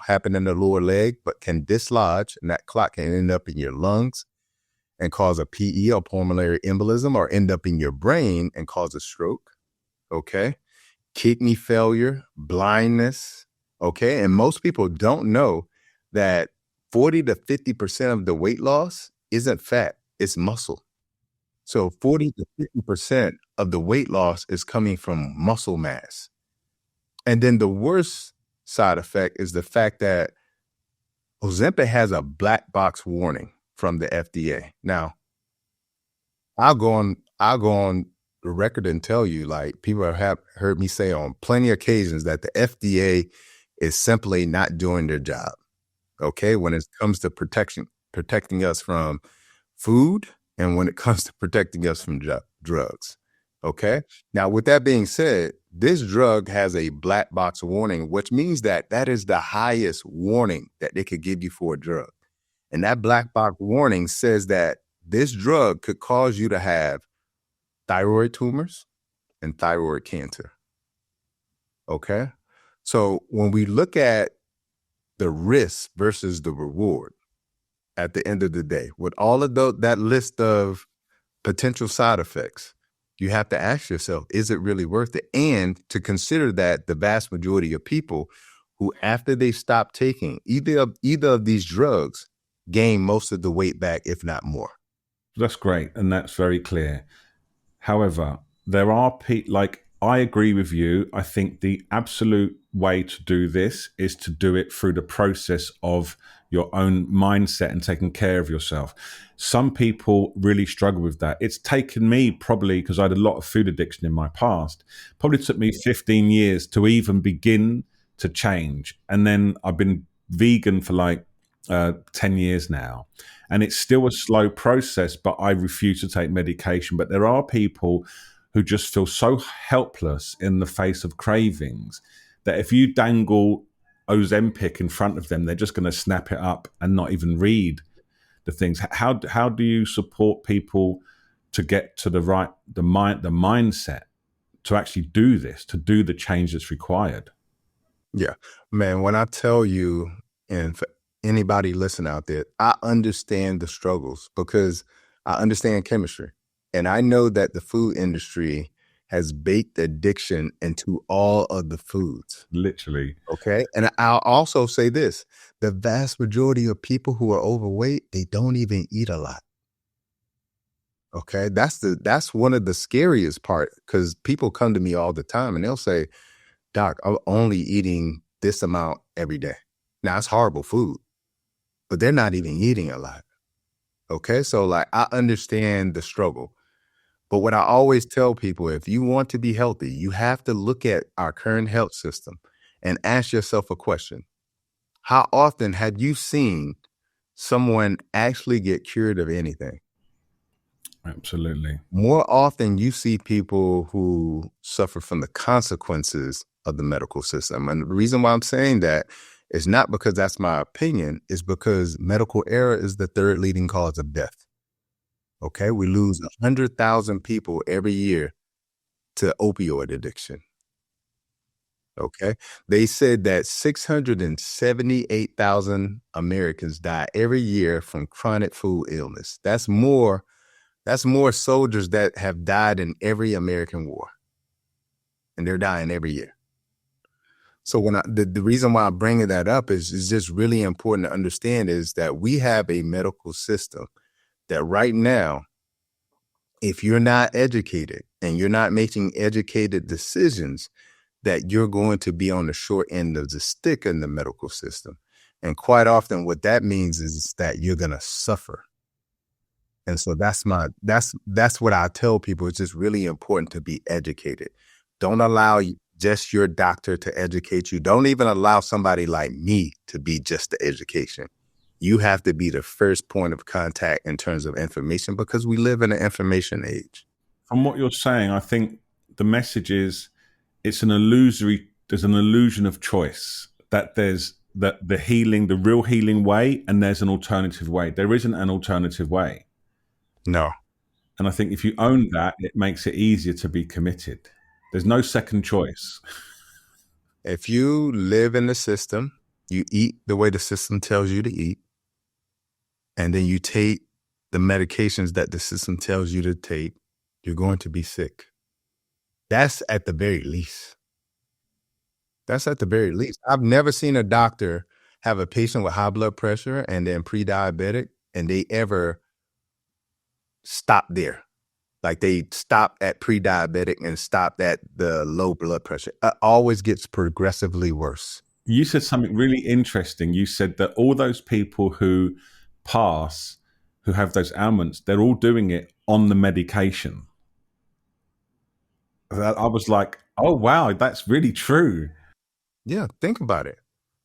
happen in the lower leg, but can dislodge, and that clot can end up in your lungs and cause a PE or pulmonary embolism, or end up in your brain and cause a stroke, okay? Kidney failure, blindness, okay? And most people don't know that 40 to 50% of the weight loss isn't fat, it's muscle. So 40 to 50% of the weight loss is coming from muscle mass. And then the worst side effect is the fact that Ozempic has a black box warning from the FDA. Now, I'll go on the record and tell you, like, people have heard me say on plenty of occasions that the FDA is simply not doing their job. Okay, when it comes to protecting us from food, and when it comes to protecting us from drugs. Okay. Now, with that being said, this drug has a black box warning, which means that that is the highest warning that they could give you for a drug. And that black box warning says that this drug could cause you to have thyroid tumors and thyroid cancer. Okay. So when we look at the risk versus the reward at the end of the day, with all of that list of potential side effects, you have to ask yourself, is it really worth it? And to consider that the vast majority of people who, after they stop taking either of these drugs, gain most of the weight back, if not more. That's great. And that's very clear. However, there are people, like, I agree with you. I think the absolute way to do this is to do it through the process of your own mindset and taking care of yourself. Some people really struggle with that. It's taken me, probably because I had a lot of food addiction in my past, probably took me 15 years to even begin to change. And then I've been vegan for like 10 years now. And it's still a slow process, but I refuse to take medication. But there are people who just feel so helpless in the face of cravings that if you dangle Ozempic in front of them, they're just going to snap it up and not even read the things. How do you support people to get to the mindset to actually do this, to do the change that's required? Yeah, man, when I tell you, and for anybody listen out there, I understand the struggles because I understand chemistry. And I know that the food industry has baked addiction into all of the foods. Literally. Okay. And I'll also say this, the vast majority of people who are overweight, they don't even eat a lot. Okay. That's one of the scariest part, because people come to me all the time and they'll say, Doc, I'm only eating this amount every day. Now, it's horrible food, but they're not even eating a lot. Okay. So, like, I understand the struggle. But what I always tell people, if you want to be healthy, you have to look at our current health system and ask yourself a question. How often have you seen someone actually get cured of anything? Absolutely. More often you see people who suffer from the consequences of the medical system. And the reason why I'm saying that is not because that's my opinion, it's because medical error is the third leading cause of death. Okay, we lose 100,000 people every year to opioid addiction. Okay, they said that 678,000 Americans die every year from chronic food illness. That's more soldiers that have died in every American war, and they're dying every year. So when the reason why I'm bringing that up is just really important to understand is that we have a medical system that right now, if you're not educated and you're not making educated decisions, that you're going to be on the short end of the stick in the medical system. And quite often what that means is that you're going to suffer. And so that's what I tell people. It's just really important to be educated. Don't allow just your doctor to educate you. Don't even allow somebody like me to be just the education. You have to be the first point of contact in terms of information, because we live in an information age. From what you're saying, I think the message is there's an illusion of choice, that there's the real healing way, and there's an alternative way. There isn't an alternative way. No. And I think if you own that, it makes it easier to be committed. There's no second choice. If you live in the system, you eat the way the system tells you to eat, and then you take the medications that the system tells you to take, you're going to be sick. That's at the very least. That's at the very least. I've never seen a doctor have a patient with high blood pressure and then pre-diabetic, and they ever stop there. Like, they stop at pre-diabetic and stop at the low blood pressure. It always gets progressively worse. You said something really interesting. You said that all those people who pass who have those ailments, they're all doing it on the medication. I was like, oh, wow, that's really true. Yeah, think about it.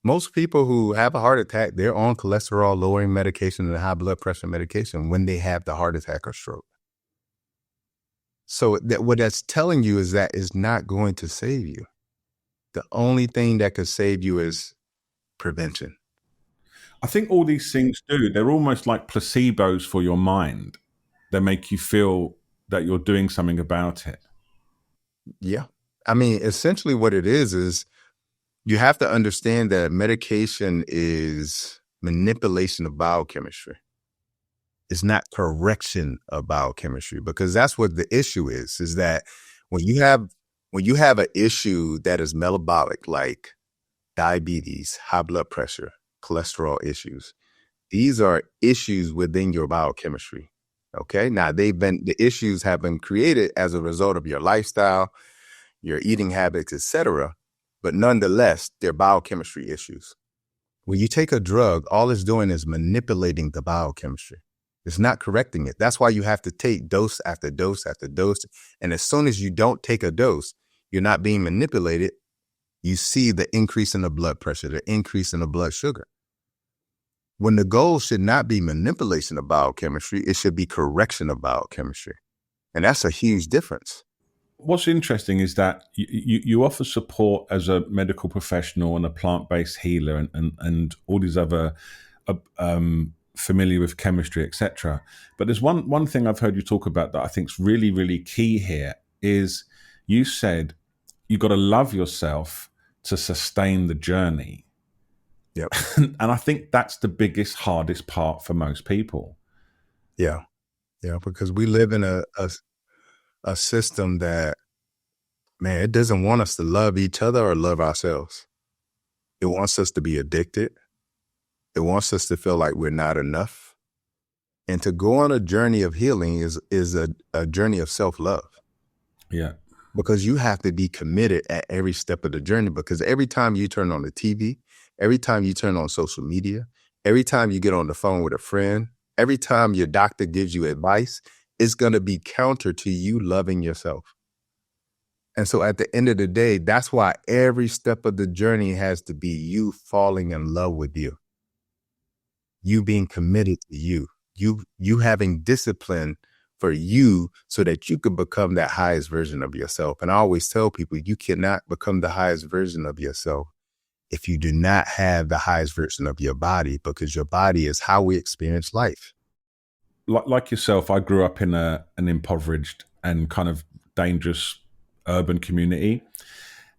Most people who have a heart attack, they're on cholesterol lowering medication and high blood pressure medication when they have the heart attack or stroke. So what that's telling you is that it's not going to save you. The only thing that could save you is prevention. I think all these things do, they're almost like placebos for your mind. They make you feel that you're doing something about it. Yeah. I mean, essentially what it is you have to understand that medication is manipulation of biochemistry. It's not correction of biochemistry, because that's what the issue is that when you have an issue that is metabolic, like diabetes, high blood pressure, cholesterol issues, these are issues within your biochemistry. Okay. Now the issues have been created as a result of your lifestyle, your eating habits, etc. But nonetheless, they're biochemistry issues. When you take a drug, all it's doing is manipulating the biochemistry. It's not correcting it. That's why you have to take dose after dose after dose. And as soon as you don't take a dose, you're not being manipulated. You see the increase in the blood pressure, the increase in the blood sugar. When the goal should not be manipulation of biochemistry, it should be correction of biochemistry. And that's a huge difference. What's interesting is that you offer support as a medical professional and a plant-based healer and all these other familiar with chemistry, etc. But there's one thing I've heard you talk about that I think is really, really key here is you said you got to love yourself to sustain the journey. Yep. And I think that's the biggest, hardest part for most people. Yeah. Yeah. Because we live in a system that, man, it doesn't want us to love each other or love ourselves. It wants us to be addicted. It wants us to feel like we're not enough. And to go on a journey of healing is a journey of self-love. Yeah. Because you have to be committed at every step of the journey, because every time you turn on the TV, every time you turn on social media, every time you get on the phone with a friend, every time your doctor gives you advice, it's going to be counter to you loving yourself. And so at the end of the day, that's why every step of the journey has to be you falling in love with you. You being committed to you. You having discipline for you so that you could become that highest version of yourself. And I always tell people, you cannot become the highest version of yourself if you do not have the highest version of your body, because your body is how we experience life. Like yourself, I grew up in an impoverished and kind of dangerous urban community.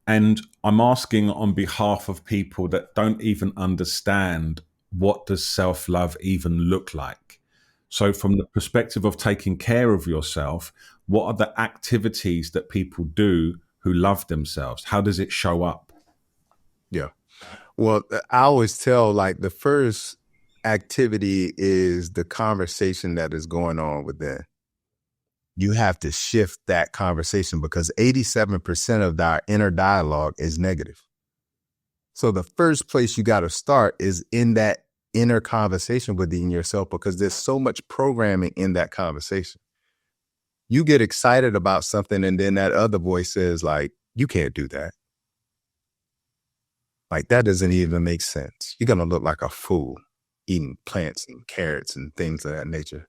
And I'm asking on behalf of people that don't even understand what does self-love even look like. So from the perspective of taking care of yourself, what are the activities that people do who love themselves? How does it show up? Yeah. Well, I always tell, like, the first activity is the conversation that is going on within. You have to shift that conversation, because 87% of our inner dialogue is negative. So the first place you got to start is in that inner conversation within yourself, because there's so much programming in that conversation. You get excited about something, and then that other voice says, like, you can't do that. Like, that doesn't even make sense. You're going to look like a fool eating plants and carrots and things of that nature.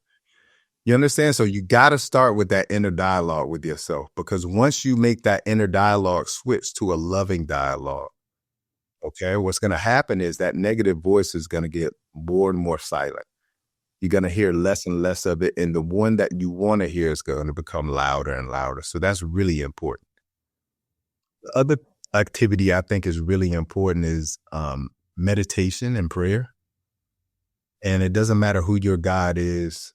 You understand? So you got to start with that inner dialogue with yourself, because once you make that inner dialogue switch to a loving dialogue, okay, what's going to happen is that negative voice is going to get more and more silent. You're going to hear less and less of it. And the one that you want to hear is going to become louder and louder. So that's really important. The other activity I think is really important is meditation and prayer. And it doesn't matter who your God is.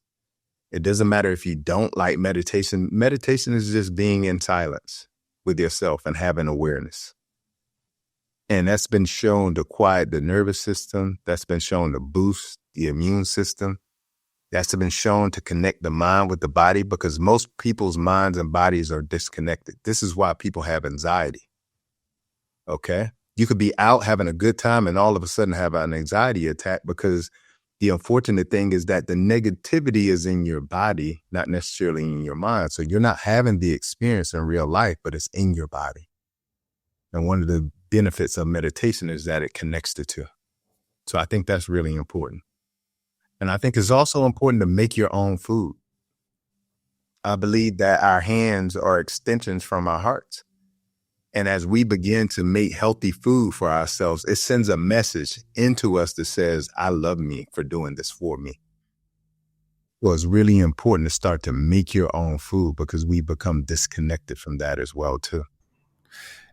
It doesn't matter if you don't like meditation. Meditation is just being in silence with yourself and having awareness. And that's been shown to quiet the nervous system. That's been shown to boost the immune system. That's been shown to connect the mind with the body, because most people's minds and bodies are disconnected. This is why people have anxiety. Okay? You could be out having a good time and all of a sudden have an anxiety attack, because the unfortunate thing is that the negativity is in your body, not necessarily in your mind. So you're not having the experience in real life, but it's in your body. And one of the benefits of meditation is that it connects the two. So I think that's really important. And I think it's also important to make your own food. I believe that our hands are extensions from our hearts. And as we begin to make healthy food for ourselves, it sends a message into us that says, I love me for doing this for me. Well, it's really important to start to make your own food because we become disconnected from that as well, too.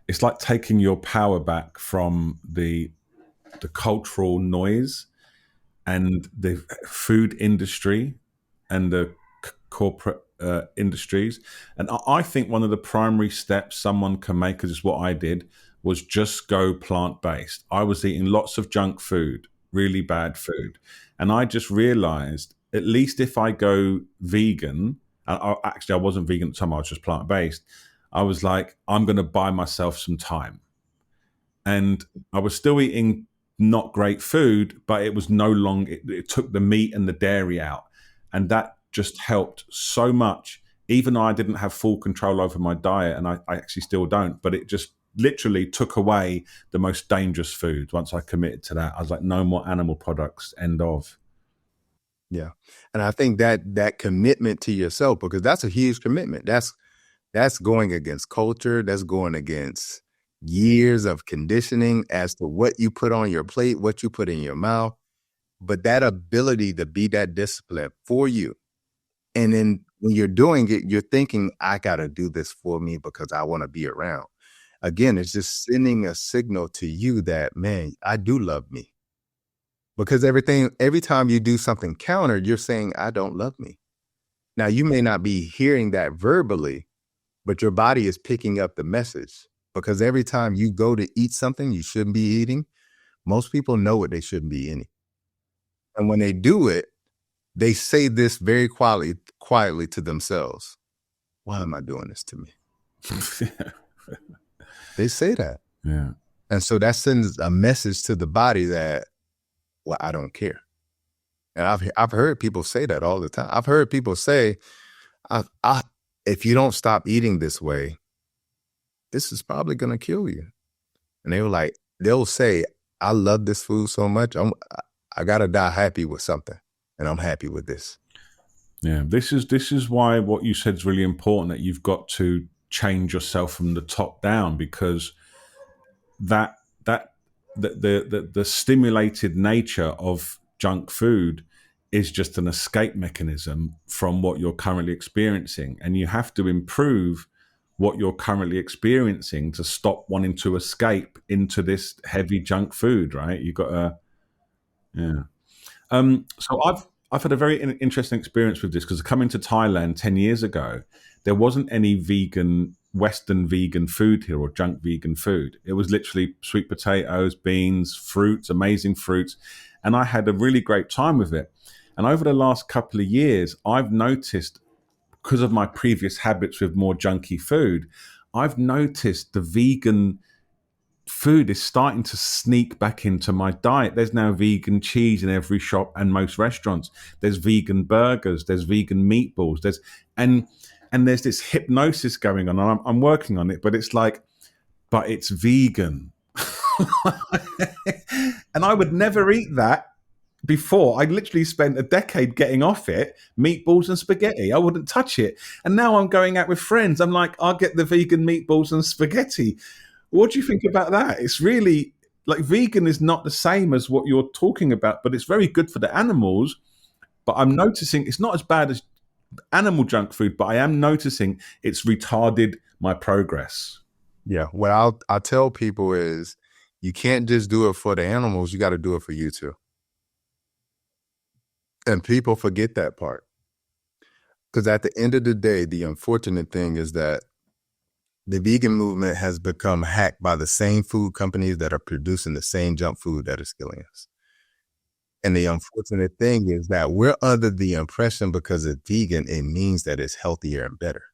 It's like taking your power back from the cultural noise and the food industry and the corporate industries. And I think one of the primary steps someone can make, because it's what I did, was just go plant-based. I was eating lots of junk food, really bad food. And I just realized, at least if I go vegan, actually I wasn't vegan at the time, I was just plant-based. I was like, I'm going to buy myself some time. And I was still eating not great food, but it was no longer, it took the meat and the dairy out. And that just helped so much, even though I didn't have full control over my diet, and I actually still don't, but it just literally took away the most dangerous food. Once I committed to that, I was like, no more animal products, end of. Yeah. And I think that commitment to yourself, because that's a huge commitment. That's going against culture. That's going against years of conditioning as to what you put on your plate, what you put in your mouth. But that ability to be that disciplined for you. And then when you're doing it, you're thinking, I got to do this for me because I want to be around. Again, it's just sending a signal to you that, man, I do love me. Because every time you do something counter, you're saying, I don't love me. Now, you may not be hearing that verbally, but your body is picking up the message. Because every time you go to eat something you shouldn't be eating, most people know what they shouldn't be eating. And when they do it, they say this very quietly to themselves. Why am I doing this to me? They say that. Yeah. And so that sends a message to the body that, well, I don't care. And I've heard people say that all the time. I've heard people say, if you don't stop eating this way, this is probably going to kill you. And they'll say, I love this food so much. I got to die happy with something. And I'm happy with this. Yeah, this is why what you said is really important, that you've got to change yourself from the top down, because the stimulated nature of junk food is just an escape mechanism from what you're currently experiencing. And you have to improve what you're currently experiencing to stop wanting to escape into this heavy junk food, right? You've got to, yeah. So I've had a very interesting experience with this, because coming to Thailand 10 years ago, there wasn't any Western vegan food here, or junk vegan food. It was literally sweet potatoes, beans, fruits, amazing fruits. And I had a really great time with it. And over the last couple of years, I've noticed, because of my previous habits with more junky food, I've noticed the vegan food is starting to sneak back into my diet. There's now vegan cheese in every shop and most restaurants. There's vegan burgers. There's vegan meatballs. And there's this hypnosis going on. I'm working on it, but it's like, but it's vegan. And I would never eat that before. I literally spent a decade getting off it, meatballs and spaghetti. I wouldn't touch it. And now I'm going out with friends. I'm like, I'll get the vegan meatballs and spaghetti. What do you think about that? It's really like, vegan is not the same as what you're talking about, but it's very good for the animals. But I'm noticing it's not as bad as animal junk food, but I am noticing it's retarded my progress. Yeah. What I'll tell people is, you can't just do it for the animals. You got to do it for you too. And people forget that part. Because at the end of the day, the unfortunate thing is that the vegan movement has become hacked by the same food companies that are producing the same junk food that is killing us. And the unfortunate thing is that we're under the impression, because it's vegan, it means that it's healthier and better.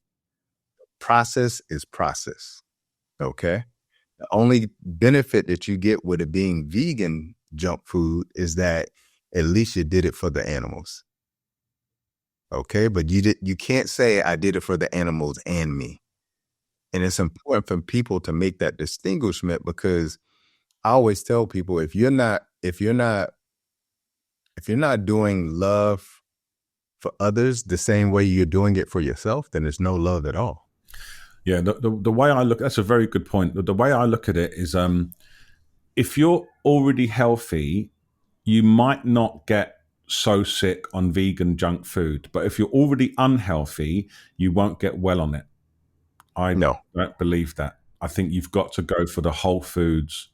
Process is process. Okay? The only benefit that you get with it being vegan junk food is that at least you did it for the animals. Okay, but you can't say I did it for the animals and me. And it's important for people to make that distinguishment, because I always tell people, if you're not doing love for others the same way you're doing it for yourself, then there's no love at all. Yeah, the way I look, that's a very good point. The way I look at it is, if you're already healthy, you might not get so sick on vegan junk food. But if you're already unhealthy, you won't get well on it. I No. don't believe that. I think you've got to go for the whole foods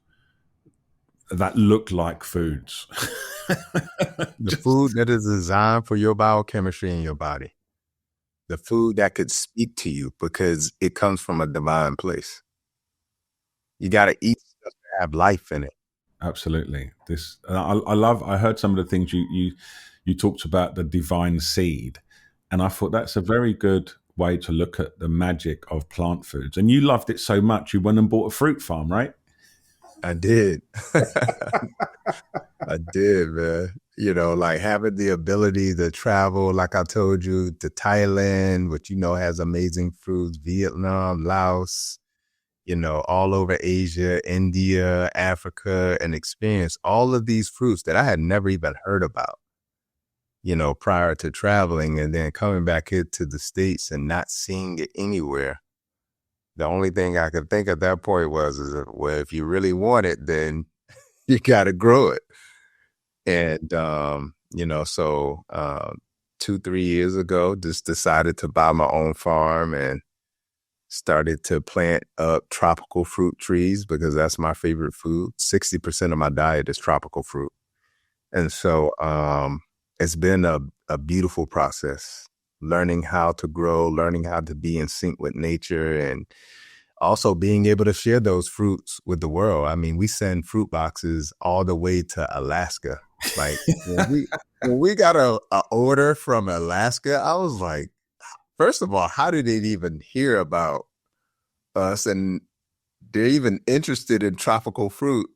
that look like foods. The food that is designed for your biochemistry in your body. The food that could speak to you, because it comes from a divine place. You got to eat stuff to have life in it. Absolutely. I heard some of the things you talked about, the divine seed, and I thought that's a very good way to look at the magic of plant foods. And you loved it so much, you went and bought a fruit farm, right? I did. I did, man. You know, like having the ability to travel, like I told you, to Thailand, which, you know, has amazing fruits, Vietnam, Laos, you know, all over Asia, India, Africa, and experience all of these fruits that I had never even heard about, you know, prior to traveling, and then coming back here to the States and not seeing it anywhere. The only thing I could think at that point was, well, if you really want it, then you got to grow it. And, you know, so 2-3 years ago, just decided to buy my own farm and started to plant up tropical fruit trees, because that's my favorite food. 60% of my diet is tropical fruit. And so it's been a beautiful process, learning how to grow, learning how to be in sync with nature, and also being able to share those fruits with the world. I mean, we send fruit boxes all the way to Alaska. Like when we got a order from Alaska, I was like, first of all, how did they even hear about us? And they're even interested in tropical fruit.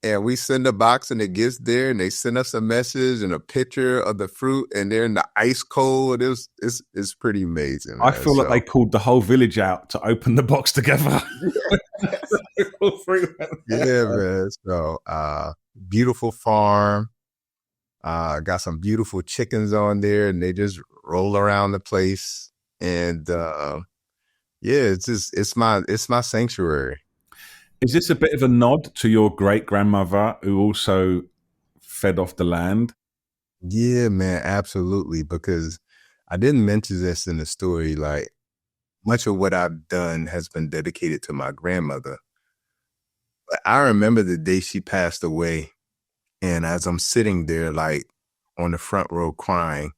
And we send a box and it gets there, and they send us a message and a picture of the fruit, and they're in the ice cold. It's pretty amazing, man. I feel like they called the whole village out to open the box together. Yeah, man. So beautiful farm. Got some beautiful chickens on there, and they just roll around the place. And yeah, it's my sanctuary. Is this a bit of a nod to your great grandmother who also fed off the land? Yeah, man, absolutely. Because I didn't mention this in the story. Like, much of what I've done has been dedicated to my grandmother. But I remember the day she passed away, and as I'm sitting there, like on the front row crying,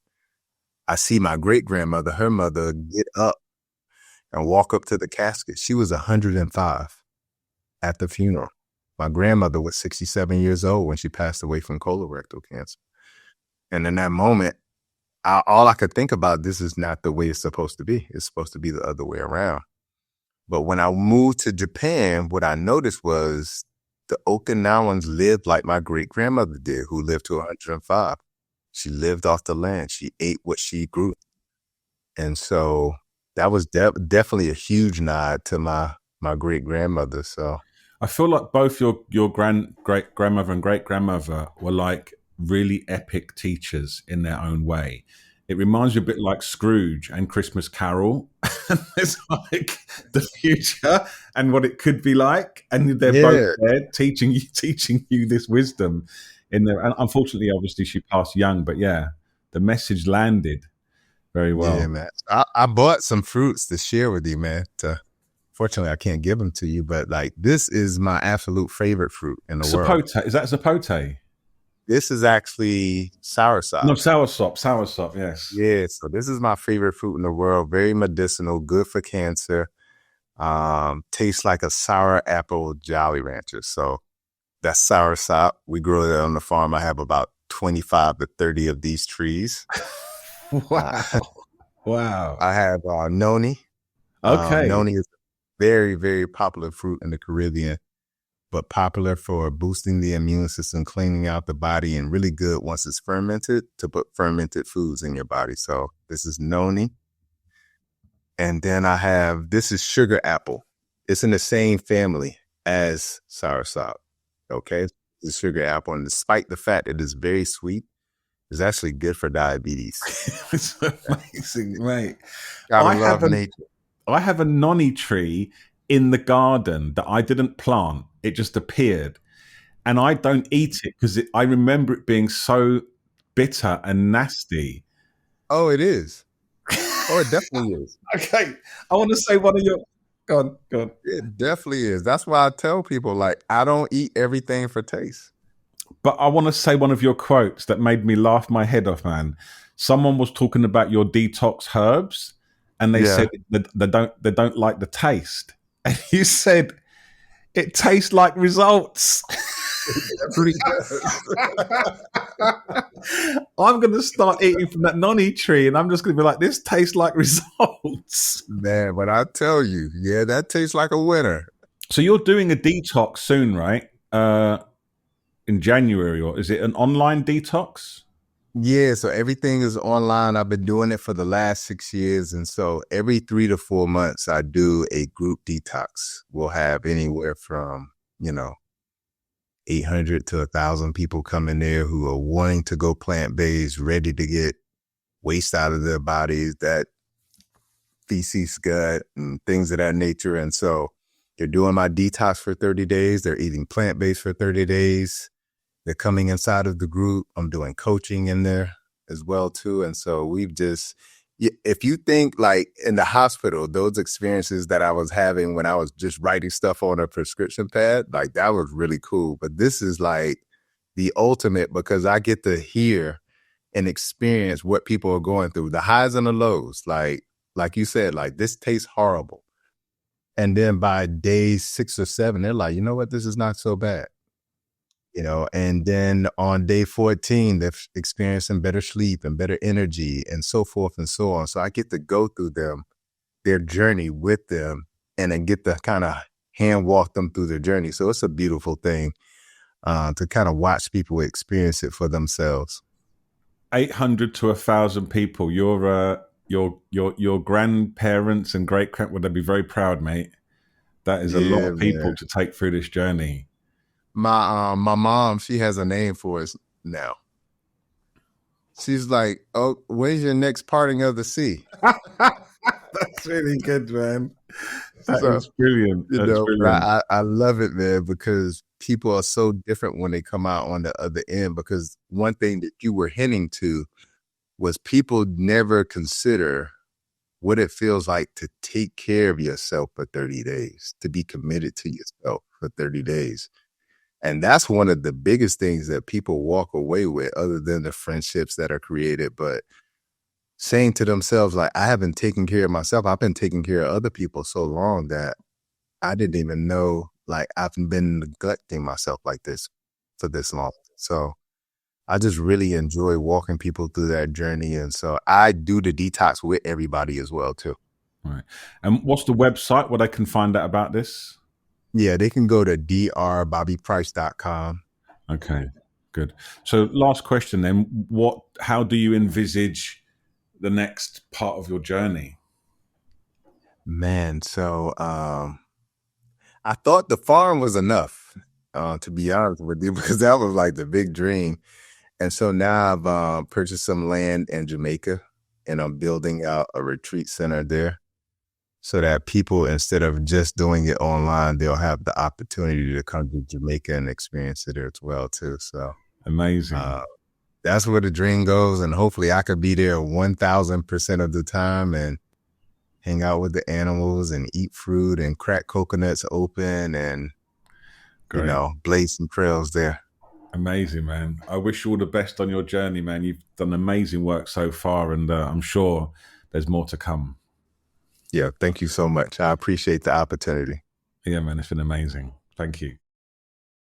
I see my great grandmother, her mother, get up and walk up to the casket. She was 105 at the funeral. My grandmother was 67 years old when she passed away from colorectal cancer. And in that moment, all I could think about, this is not the way it's supposed to be. It's supposed to be the other way around. But when I moved to Japan, what I noticed was the Okinawans lived like my great grandmother did, who lived to 105. She lived off the land. She ate what she grew. And so that was definitely a huge nod to my great grandmother. So I feel like both your great grandmother and great grandmother were like really epic teachers in their own way. It reminds you a bit like Scrooge and Christmas Carol. It's like the future and what it could be like, and they're both there teaching you this wisdom. And unfortunately, obviously, she passed young, but yeah, the message landed very well. Yeah, man. I bought some fruits to share with you, man. Fortunately, I can't give them to you, but like, this is my absolute favorite fruit in the world. Is that zapote? This is actually soursop. No, soursop, yes. Yeah, so this is my favorite fruit in the world. Very medicinal, good for cancer. Tastes like a sour apple Jolly Rancher. So that's soursop. We grow that on the farm. I have about 25 to 30 of these trees. Wow. Wow. I have noni. Okay. Noni is a very, very popular fruit in the Caribbean. but popular for boosting the immune system, cleaning out the body, and really good once it's fermented to put fermented foods in your body. So this is noni. And then this is sugar apple. It's in the same family as soursop. Okay. It's sugar apple. And despite the fact it is very sweet, it's actually good for diabetes. It's amazing, mate. Gotta love nature. I have a noni tree in the garden that I didn't plant. It just appeared. And I don't eat it because I remember it being so bitter and nasty. Oh, it is. Oh, it definitely is. Okay. I want to say one of your... Go on. It definitely is. That's why I tell people, like, I don't eat everything for taste. But I want to say one of your quotes that made me laugh my head off, man. Someone was talking about your detox herbs, and they said that they don't like the taste. And you said it tastes like results. I'm going to start eating from that noni tree, and I'm just going to be like, this tastes like results. Man, but I tell you, yeah, that tastes like a winner. So you're doing a detox soon, right? In January, or is it an online detox? Yeah, so everything is online. I've been doing it for the last 6 years. And so every 3 to 4 months, I do a group detox. We'll have anywhere from, 800 to 1,000 people come in there who are wanting to go plant-based, ready to get waste out of their bodies, that feces, gut, and things of that nature. And so they're doing my detox for 30 days. They're eating plant-based for 30 days. They're coming inside of the group. I'm doing coaching in there as well, too. And so if you think like in the hospital, those experiences that I was having when I was just writing stuff on a prescription pad, like that was really cool. But this is like the ultimate because I get to hear and experience what people are going through, the highs and the lows. Like you said, like this tastes horrible. And then by day 6 or 7, they're like, you know what? This is not so bad. And then on day 14, they're experiencing better sleep and better energy and so forth and so on. So I get to go through their journey with them and then get to kind of hand walk them through their journey. So it's a beautiful thing to kind of watch people experience it for themselves. 800 to 1,000 people. Your grandparents and great-grand, would they be very proud, mate? That is a lot of people to take through this journey. My mom, she has a name for us now. She's like, "Oh, when's your next parting of the sea?" That's really good, man. That's brilliant. Brilliant. I love it, man, because people are so different when they come out on the other end. Because one thing that you were hinting to was people never consider what it feels like to take care of yourself for 30 days, to be committed to yourself for 30 days. And that's one of the biggest things that people walk away with, other than the friendships that are created. But saying to themselves, like, I haven't taken care of myself. I've been taking care of other people so long that I didn't even know, like, I've been neglecting myself like this for this long. So I just really enjoy walking people through that journey. And so I do the detox with everybody as well, too. Right. And what's the website where they can find out about this? Yeah, they can go to drbobbyprice.com. Okay, good. So last question then, how do you envisage the next part of your journey? Man, so I thought the farm was enough, to be honest with you, because that was like the big dream. And so now I've purchased some land in Jamaica, and I'm building out a retreat center there, so that people, instead of just doing it online, they'll have the opportunity to come to Jamaica and experience it there as well, too. So amazing. That's where the dream goes. And hopefully I could be there 1,000% of the time and hang out with the animals and eat fruit and crack coconuts open and, blaze some trails there. Amazing, man. I wish you all the best on your journey, man. You've done amazing work so far, and I'm sure there's more to come. Yeah, thank you so much. I appreciate the opportunity. Yeah, man, it's been amazing. Thank you.